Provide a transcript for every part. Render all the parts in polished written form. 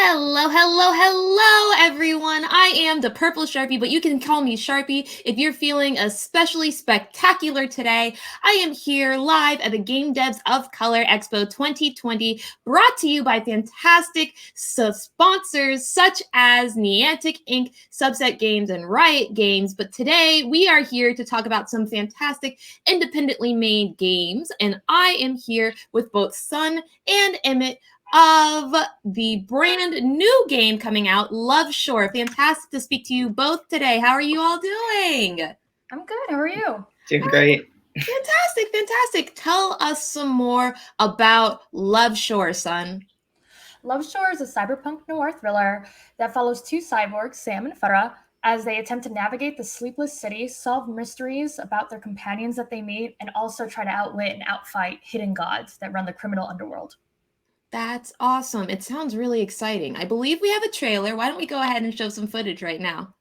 Hello, hello, hello, everyone. I am the Purple Sharpie, but you can call me Sharpie if you're feeling especially spectacular today. I am here live at the Game Devs of Color Expo 2020, brought to you by fantastic sponsors such as Niantic Inc., Subset Games, and Riot Games. But today we are here to talk about some fantastic independently made games, and I am here with both Sun and Emmett of the brand new game coming out, Love Shore. Fantastic to speak to you both today. How are you all doing? I'm good. How are you? Doing great. Fantastic. Tell us some more about Love Shore, Sun. Love Shore is a cyberpunk noir thriller that follows two cyborgs, Sam and Farah, as they attempt to navigate the sleepless city, solve mysteries about their companions that they meet, and also try to outwit and outfight hidden gods that run the criminal underworld. That's awesome. It sounds really exciting. I believe we have a trailer. Why don't we go ahead and show some footage right now?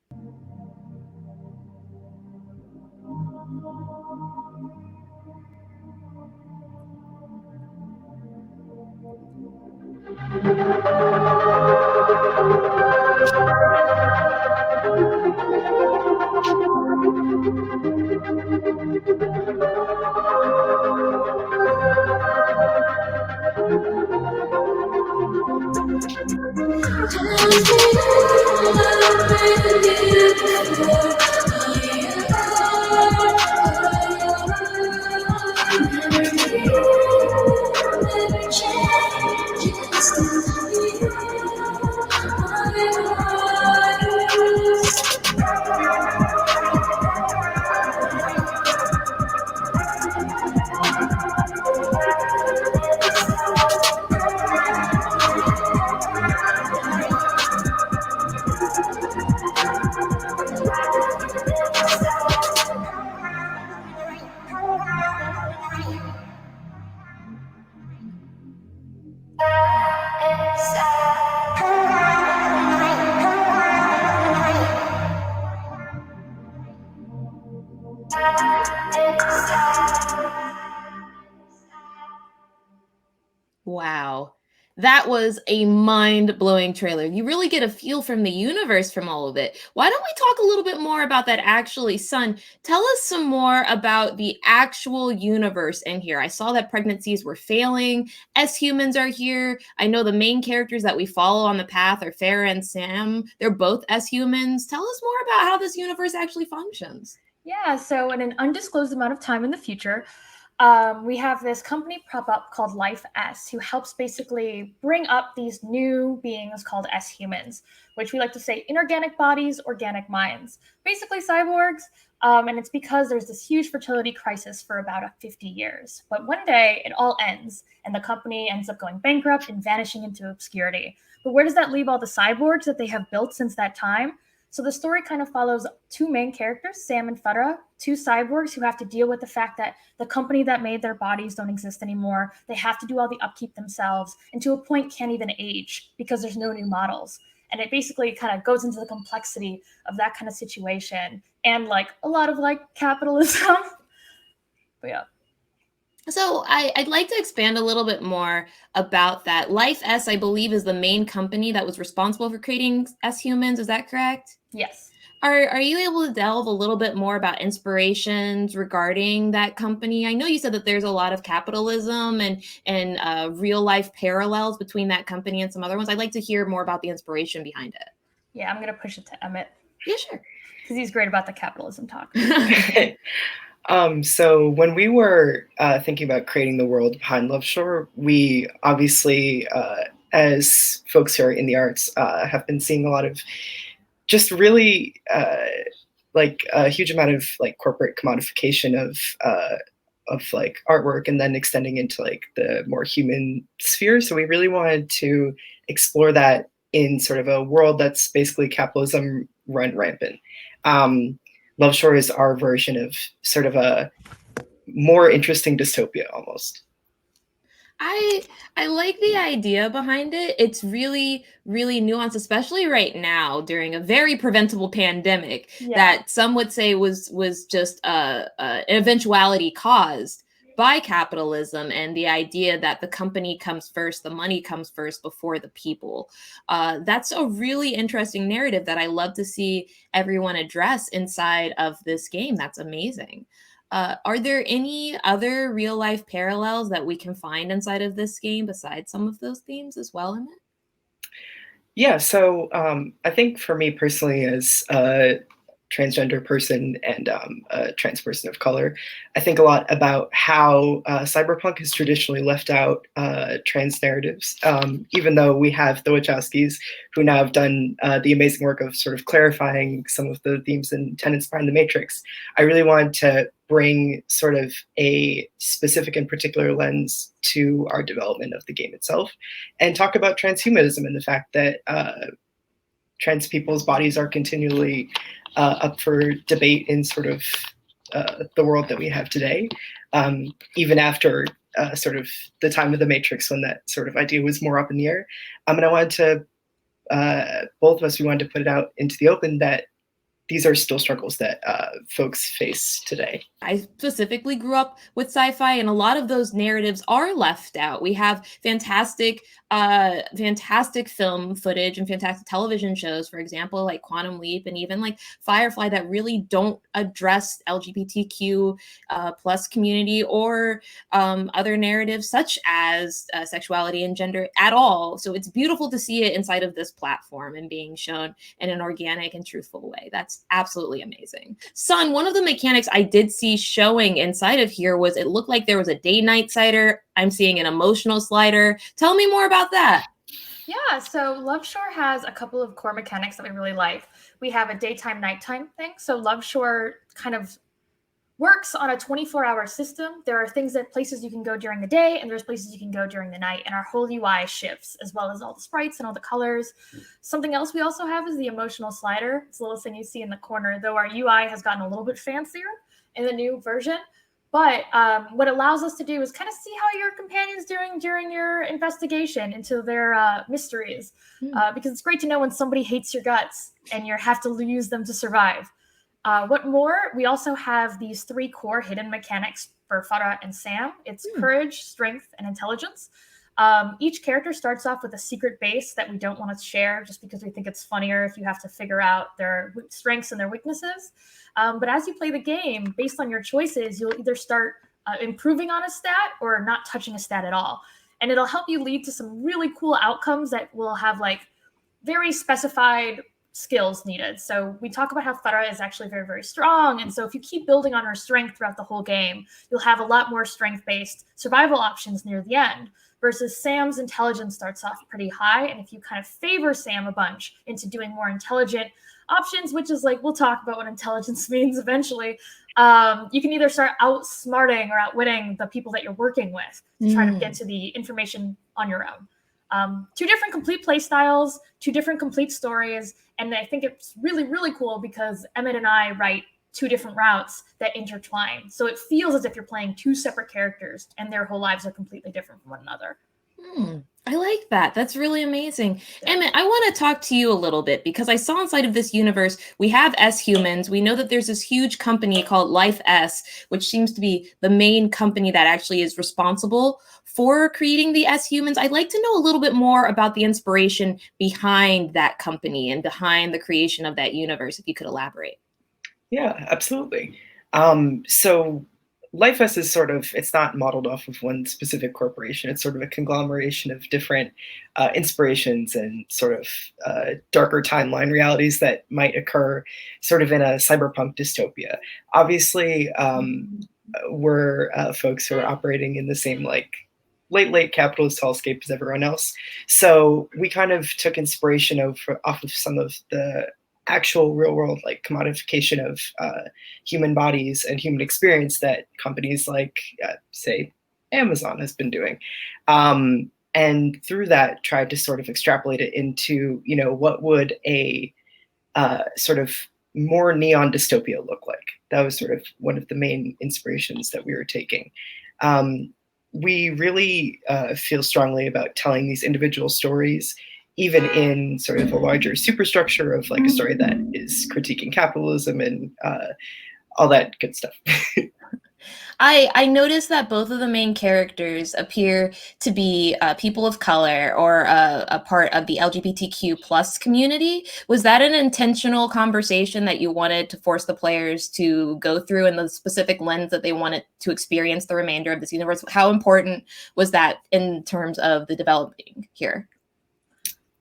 Wow. That was a mind-blowing trailer. You really get a feel from the universe from all of it. Why don't we talk a little bit more about that actually, Sun? Tell us some more about the actual universe in here. I saw that pregnancies were failing. S-humans are here. I know the main characters that we follow on the path are Farah and Sam. They're both S-humans. Tell us more about how this universe actually functions. Yeah, so in an undisclosed amount of time in the future, we have this company prop up called Life S, who helps basically bring up these new beings called S humans, which we like to say inorganic bodies, organic minds, basically cyborgs. And it's because there's this huge fertility crisis for about 50 years. But one day it all ends, and the company ends up going bankrupt and vanishing into obscurity. But where does that leave all the cyborgs that they have built since that time? So the story kind of follows two main characters, Sam and Farah, two cyborgs who have to deal with the fact that the company that made their bodies don't exist anymore. They have to do all the upkeep themselves, and to a point can't even age because there's no new models. And it basically kind of goes into the complexity of that kind of situation and like a lot of like capitalism. But yeah. So I'd like to expand a little bit more about that. Life S, I believe, is the main company that was responsible for creating S humans. Is that correct? Yes. Are you able to delve a little bit more about inspirations regarding that company? I know you said that there's a lot of capitalism and real life parallels between that company and some other ones. I'd like to hear more about the inspiration behind it. Yeah, I'm going to push it to Emmett. Yeah, sure. Because he's great about the capitalism talk. So when we were thinking about creating the world behind Love Shore, we obviously, as folks who are in the arts, have been seeing a lot of just really like a huge amount of like corporate commodification of like artwork, and then extending into like the more human sphere. So we really wanted to explore that in sort of a world that's basically capitalism run rampant. Love Shore is our version of sort of a more interesting dystopia almost. I like the idea behind it. It's really, really nuanced, especially right now during a very preventable pandemic that some would say was just an eventuality caused by capitalism and the idea that the company comes first, the money comes first before the people. That's a really interesting narrative that I love to see everyone address inside of this game. That's amazing. Are there any other real life parallels that we can find inside of this game besides some of those themes as well in it? Yeah, so I think for me personally, as a transgender person and a trans person of color, I think a lot about how cyberpunk has traditionally left out trans narratives, even though we have the Wachowskis who now have done the amazing work of sort of clarifying some of the themes and tenets behind the Matrix. I really wanted to bring sort of a specific and particular lens to our development of the game itself and talk about transhumanism and the fact that trans people's bodies are continually up for debate in sort of the world that we have today, even after sort of the time of the Matrix when that sort of idea was more up in the air. And I wanted to, both of us, we wanted to put it out into the open that these are still struggles that folks face today. I specifically grew up with sci-fi, and a lot of those narratives are left out. We have fantastic film footage and fantastic television shows, for example, like Quantum Leap and even like Firefly, that really don't address LGBTQ plus community or other narratives such as sexuality and gender at all. So it's beautiful to see it inside of this platform and being shown in an organic and truthful way. That's absolutely amazing. Son, one of the mechanics I did see showing inside of here was it looked like there was a day-night slider. I'm seeing an emotional slider. Tell me more about that. Yeah, so Love Shore has a couple of core mechanics that we really like. We have a daytime, nighttime thing. So Love Shore kind of works on a 24-hour system. There are places you can go during the day, and there's places you can go during the night, and our whole UI shifts, as well as all the sprites and all the colors. Something else we also have is the emotional slider. It's a little thing you see in the corner, though our UI has gotten a little bit fancier in the new version. But what it allows us to do is kind of see how your companion's doing during your investigation into their mysteries. Because it's great to know when somebody hates your guts and you have to use them to survive. What more? We also have these 3 core hidden mechanics for Farah and Sam. It's courage, strength, and intelligence. Each character starts off with a secret base that we don't want to share just because we think it's funnier if you have to figure out their strengths and their weaknesses. But as you play the game, based on your choices, you'll either start improving on a stat or not touching a stat at all. And it'll help you lead to some really cool outcomes that will have like very specified skills needed. So we talk about how Farah is actually very, very strong. And so if you keep building on her strength throughout the whole game, you'll have a lot more strength-based survival options near the end. Versus Sam's intelligence starts off pretty high. And if you kind of favor Sam a bunch into doing more intelligent options, which is like, we'll talk about what intelligence means eventually, you can either start outsmarting or outwitting the people that you're working with to try to get to the information on your own. 2 different complete play styles, 2 different complete stories. And I think it's really, really cool because Emmett and I write 2 different routes that intertwine. So it feels as if you're playing 2 separate characters and their whole lives are completely different from one another. I like that. That's really amazing. Emmett, I want to talk to you a little bit because I saw inside of this universe, we have S humans. We know that there's this huge company called Life S, which seems to be the main company that actually is responsible for creating the S humans. I'd like to know a little bit more about the inspiration behind that company and behind the creation of that universe, if you could elaborate. Yeah, absolutely. So Life S is sort of, it's not modeled off of one specific corporation. It's sort of a conglomeration of different inspirations and sort of darker timeline realities that might occur sort of in a cyberpunk dystopia. Obviously, we're folks who are operating in the same like late capitalist hellscape as everyone else. So we kind of took inspiration off of some of the actual real world like commodification of human bodies and human experience that companies like say Amazon has been doing, and through that tried to sort of extrapolate it into, you know, what would a sort of more neon dystopia look like. That was sort of one of the main inspirations that we were taking. We really feel strongly about telling these individual stories even in sort of a larger superstructure of like a story that is critiquing capitalism and all that good stuff. I noticed that both of the main characters appear to be people of color or a part of the LGBTQ plus community. Was that an intentional conversation that you wanted to force the players to go through in the specific lens that they wanted to experience the remainder of this universe? How important was that in terms of the developing here?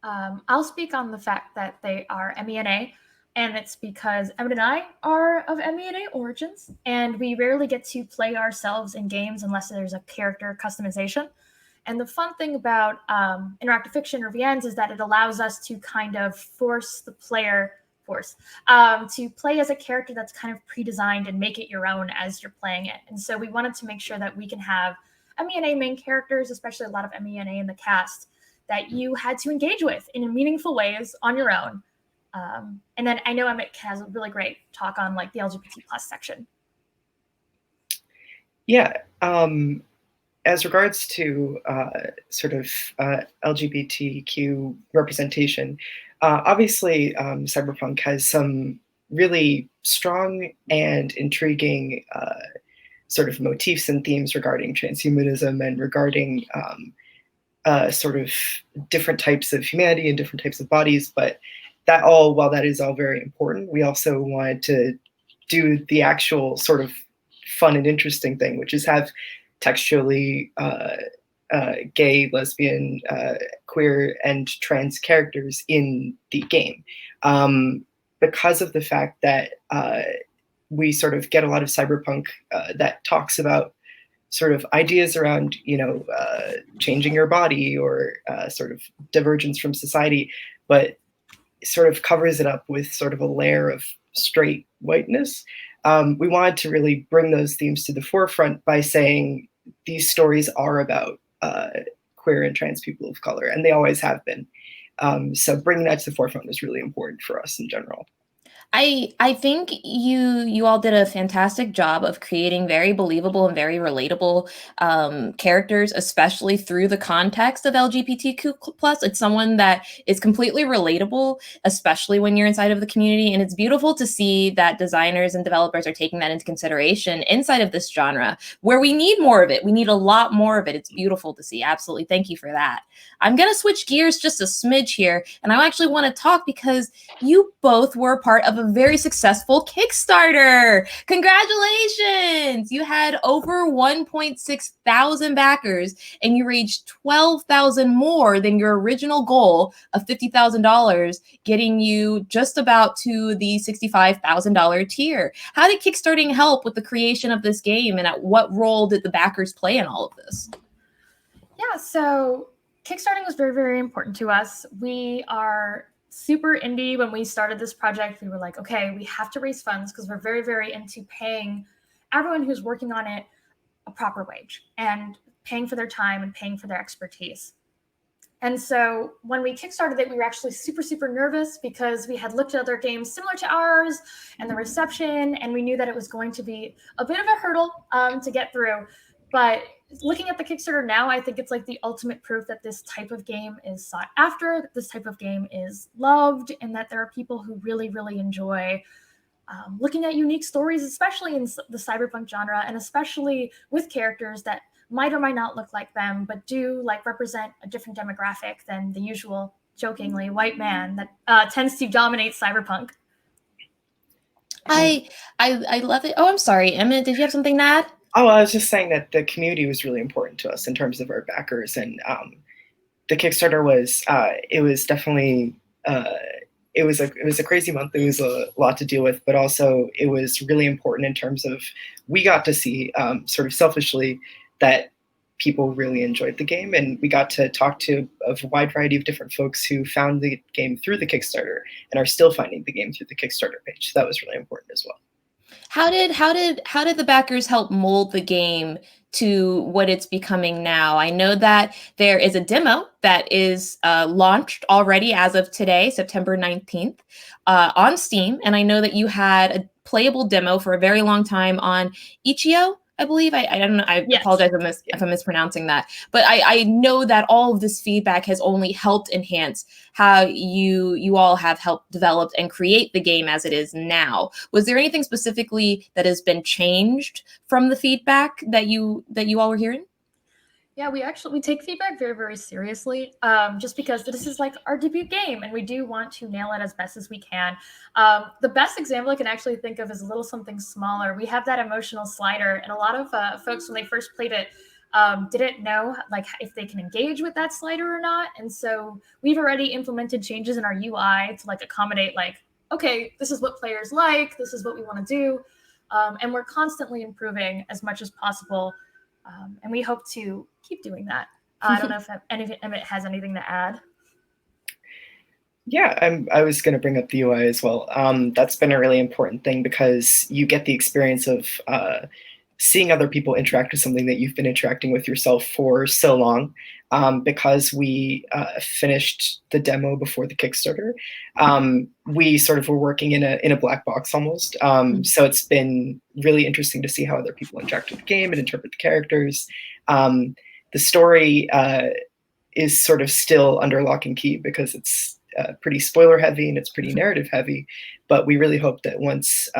I'll speak on the fact that they are MENA, and it's because Emmett and I are of MENA origins, and we rarely get to play ourselves in games unless there's a character customization. And the fun thing about interactive fiction or VNs is that it allows us to kind of force the player to play as a character that's kind of pre-designed and make it your own as you're playing it. And so we wanted to make sure that we can have MENA main characters, especially a lot of MENA in the cast, that you had to engage with in meaningful ways on your own. And then I know Emmett has a really great talk on like the LGBT plus section. Yeah. As regards to sort of LGBTQ representation, obviously cyberpunk has some really strong and intriguing sort of motifs and themes regarding transhumanism and regarding sort of different types of humanity and different types of bodies. But that all, while that is all very important, we also wanted to do the actual sort of fun and interesting thing, which is have textually gay, lesbian, queer, and trans characters in the game. Because of the fact that we sort of get a lot of cyberpunk that talks about sort of ideas around, changing your body or sort of divergence from society, but sort of covers it up with sort of a layer of straight whiteness. We wanted to really bring those themes to the forefront by saying these stories are about queer and trans people of color, and they always have been. So bringing that to the forefront was really important for us in general. I think you all did a fantastic job of creating very believable and very relatable characters, especially through the context of LGBTQ plus. It's someone that is completely relatable, especially when you're inside of the community. And it's beautiful to see that designers and developers are taking that into consideration inside of this genre, where we need more of it. We need a lot more of it. It's beautiful to see. Absolutely. Thank you for that. I'm going to switch gears just a smidge here, and I actually want to talk because you both were a part of a very successful Kickstarter. Congratulations! You had over 1.6 thousand backers, and you reached 12,000 more than your original goal of $50,000, getting you just about to the $65,000 tier. How did Kickstarting help with the creation of this game, and at what role did the backers play in all of this? Yeah, so Kickstarting was very, very important to us. We are super indie. When we started this project, we were like, okay, we have to raise funds because we're very, very into paying everyone who's working on it a proper wage and paying for their time and paying for their expertise. And so when we kickstarted it, we were actually super, super nervous because we had looked at other games similar to ours and the reception, and we knew that it was going to be a bit of a hurdle to get through. But looking at the Kickstarter now, I think it's like the ultimate proof that this type of game is sought after, that this type of game is loved, and that there are people who really, really enjoy looking at unique stories, especially in the cyberpunk genre, and especially with characters that might or might not look like them, but do like represent a different demographic than the usual, jokingly, white man that tends to dominate cyberpunk. I love it. Oh, I'm sorry, Emmett. Did you have something to add? Oh, I was just saying that the community was really important to us in terms of our backers, and the Kickstarter was it was definitely it was a crazy month. It was a lot to deal with, but also it was really important in terms of we got to see sort of selfishly that people really enjoyed the game, and we got to talk to a wide variety of different folks who found the game through the Kickstarter and are still finding the game through the Kickstarter page. So that was really important as well. How did the backers help mold the game to what it's becoming now? I know that there is a demo that is launched already as of today, September 19th, on Steam. And I know that you had a playable demo for a very long time on itch.io. I believe. I don't know. I Yes. apologize if I'm mispronouncing that. But I know that all of this feedback has only helped enhance how you all have helped develop and create the game as it is now. Was there anything specifically that has been changed from the feedback that you all were hearing? Yeah, we take feedback very, very seriously, just because this is like our debut game, and we do want to nail it as best as we can. The best example I can actually think of is a little something smaller. We have that emotional slider, and a lot of folks, when they first played it, didn't know like if they can engage with that slider or not. And so we've already implemented changes in our UI to like accommodate like, okay, this is what players like, this is what we want to do, and we're constantly improving as much as possible. And we hope to keep doing that. I don't know if Emmett has anything to add. Yeah, I was going to bring up the UI as well. That's been a really important thing because you get the experience of seeing other people interact with something that you've been interacting with yourself for so long. Because we finished the demo before the Kickstarter, we sort of were working in a black box almost. So it's been really interesting to see how other people interact with the game and interpret the characters. The story is sort of still under lock and key because it's pretty spoiler heavy and it's pretty narrative heavy. But we really hope that once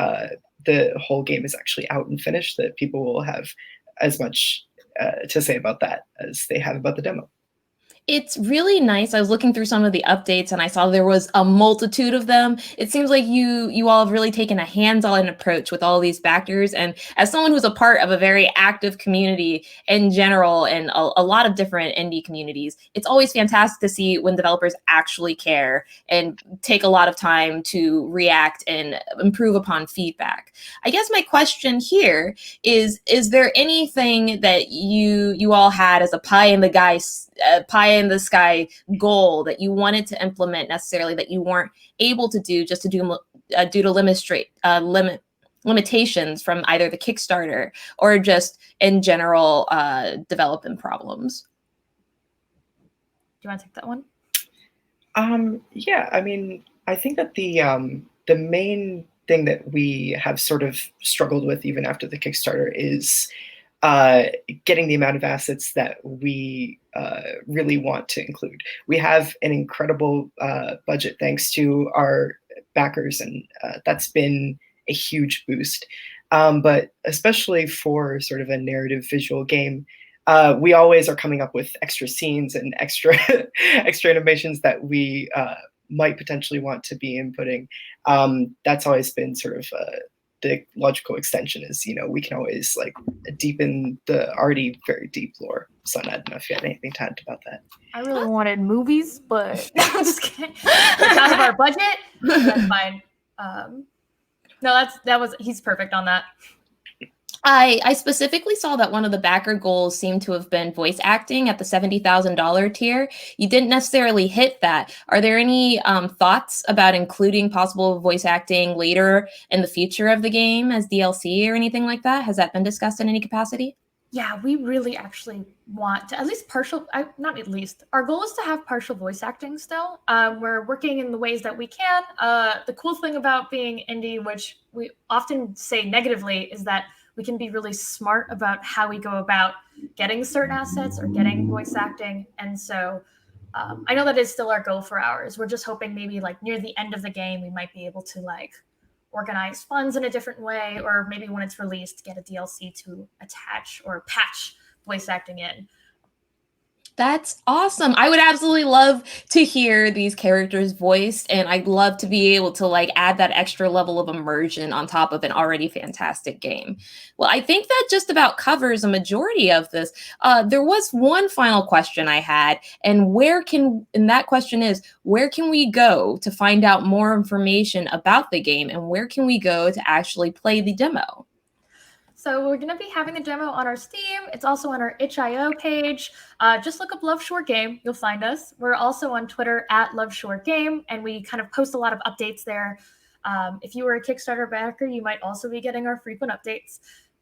the whole game is actually out and finished, that people will have as much to say about that as they have about the demo. It's really nice. I was looking through some of the updates and I saw there was a multitude of them. It seems like you all have really taken a hands-on approach with all these backers. And as someone who's a part of a very active community in general and a lot of different indie communities, it's always fantastic to see when developers actually care and take a lot of time to react and improve upon feedback. I guess my question here is there anything that you all had as a pie in the sky goal that you wanted to implement necessarily that you weren't able to do just to do due to limitations from either the Kickstarter or just in general development problems? Do you want to take that one? Yeah, I mean, I think that the main thing that we have sort of struggled with even after the Kickstarter is getting the amount of assets that we really want to include. We have an incredible budget thanks to our backers, and that's been a huge boost. But especially for sort of a narrative visual game, we always are coming up with extra scenes and extra extra animations that we might potentially want to be inputting. That's always been sort of the logical extension is, we can always like deepen the already very deep lore. So I don't know if you had anything to add about that. I really wanted movies, but I'm just kidding. That's out of our budget. That's fine. No, he's perfect on that. I specifically saw that one of the backer goals seemed to have been voice acting at the $70,000 tier. You didn't necessarily hit that. Are there any thoughts about including possible voice acting later in the future of the game as DLC or anything like that? Has that been discussed in any capacity? Yeah, we really actually want to at least not at least. Our goal is to have partial voice acting still. We're working in the ways that we can. The cool thing about being indie, which we often say negatively, is that we can be really smart about how we go about getting certain assets or getting voice acting. And so I know that is still our goal for ours. We're just hoping maybe like near the end of the game, we might be able to like organize funds in a different way, or maybe when it's released, get a DLC to attach or patch voice acting in. That's awesome. I would absolutely love to hear these characters voiced, and I'd love to be able to like add that extra level of immersion on top of an already fantastic game. Well, I think that just about covers a majority of this. There was one final question I had, and that question is, where can we go to find out more information about the game, and where can we go to actually play the demo? So we're going to be having the demo on our Steam. It's also on our itch.io page. Just look up Love Short Game. You'll find us. We're also on Twitter at Love Short Game, and we kind of post a lot of updates there. If you were a Kickstarter backer, you might also be getting our frequent updates.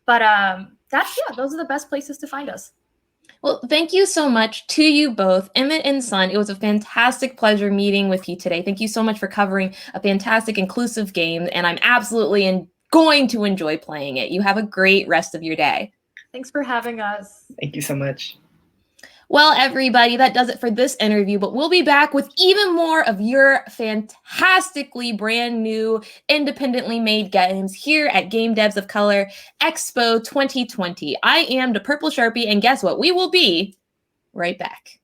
But those are the best places to find us. Well, thank you so much to you both, Emmett and Sun. It was a fantastic pleasure meeting with you today. Thank you so much for covering a fantastic, inclusive game, and I'm absolutely going to enjoy playing it. You have a great rest of your day. Thanks for having us. Thank you so much. Well, everybody, that does it for this interview, but we'll be back with even more of your fantastically brand new, independently made games here at Game Devs of Color Expo 2020. I am the Purple Sharpie, and guess what? We will be right back.